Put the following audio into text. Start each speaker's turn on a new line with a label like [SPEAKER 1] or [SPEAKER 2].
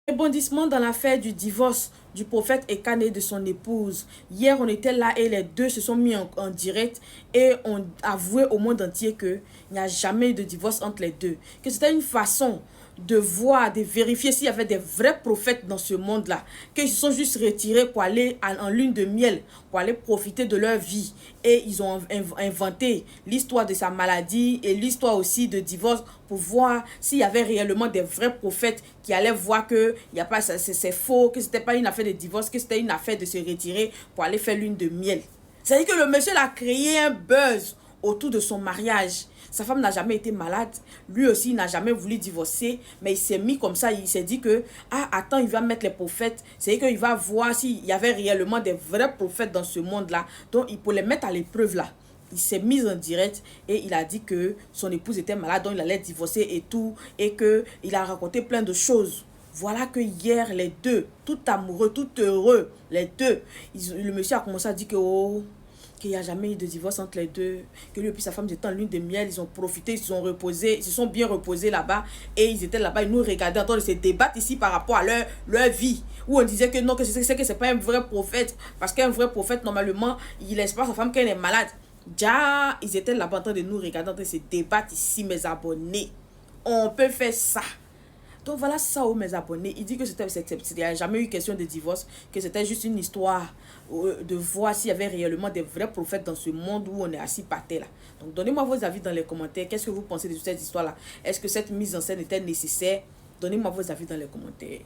[SPEAKER 1] Rebondissement dans l'affaire du divorce du prophète Ekan et de son épouse. Hier, on était là et les deux se sont mis en direct et ont avoué au monde entier qu'il n'y a jamais eu de divorce entre les deux. Que c'était une façon de voir, de vérifier s'il y avait des vrais prophètes dans ce monde-là. Qu'ils se sont juste retirés pour aller en lune de miel, pour aller profiter de leur vie. Et ils ont inventé l'histoire de sa maladie et l'histoire aussi de divorce pour voir s'il y avait réellement des vrais prophètes qui allaient voir que y a pas, c'est faux, que c'était pas une affaire de divorce, que c'était une affaire de se retirer pour aller faire lune de miel. C'est-à-dire que le monsieur a créé un buzz autour de son mariage. Sa femme n'a jamais été malade. Lui aussi, il n'a jamais voulu divorcer. Mais il s'est mis comme ça. Il s'est dit que, ah, attends, il va mettre les prophètes. C'est-à-dire qu'il va voir s'il y avait réellement des vrais prophètes dans ce monde-là. Donc, il peut les mettre à l'épreuve là. Il s'est mis en direct et il a dit que son épouse était malade, donc il allait divorcer et tout. Et qu'il a raconté plein de choses. Voilà que hier, les deux, tout amoureux, tout heureux, les deux, le monsieur a commencé à dire que, oh, qu'il n'y a jamais eu de divorce entre les deux, que lui et puis sa femme étaient en lune de miel, ils ont profité, ils se sont reposés, ils se sont bien reposés là-bas, et ils étaient là-bas, ils nous regardaient en train de se débattre ici par rapport à leur vie, où on disait que non, que c'est pas un vrai prophète, parce qu'un vrai prophète, normalement, il laisse pas sa femme quand elle est malade. Déjà, ils étaient là-bas en train de nous regarder, en train de se débattre ici, mes abonnés. On peut faire ça. Donc voilà ça, mes abonnés. Il dit que il n'y a jamais eu question de divorce, que c'était juste une histoire de voir s'il y avait réellement des vrais prophètes dans ce monde où on est assis par terre là. Donc donnez-moi vos avis dans les commentaires. Qu'est-ce que vous pensez de cette histoire là? Est-ce que cette mise en scène était nécessaire? Donnez-moi vos avis dans les commentaires.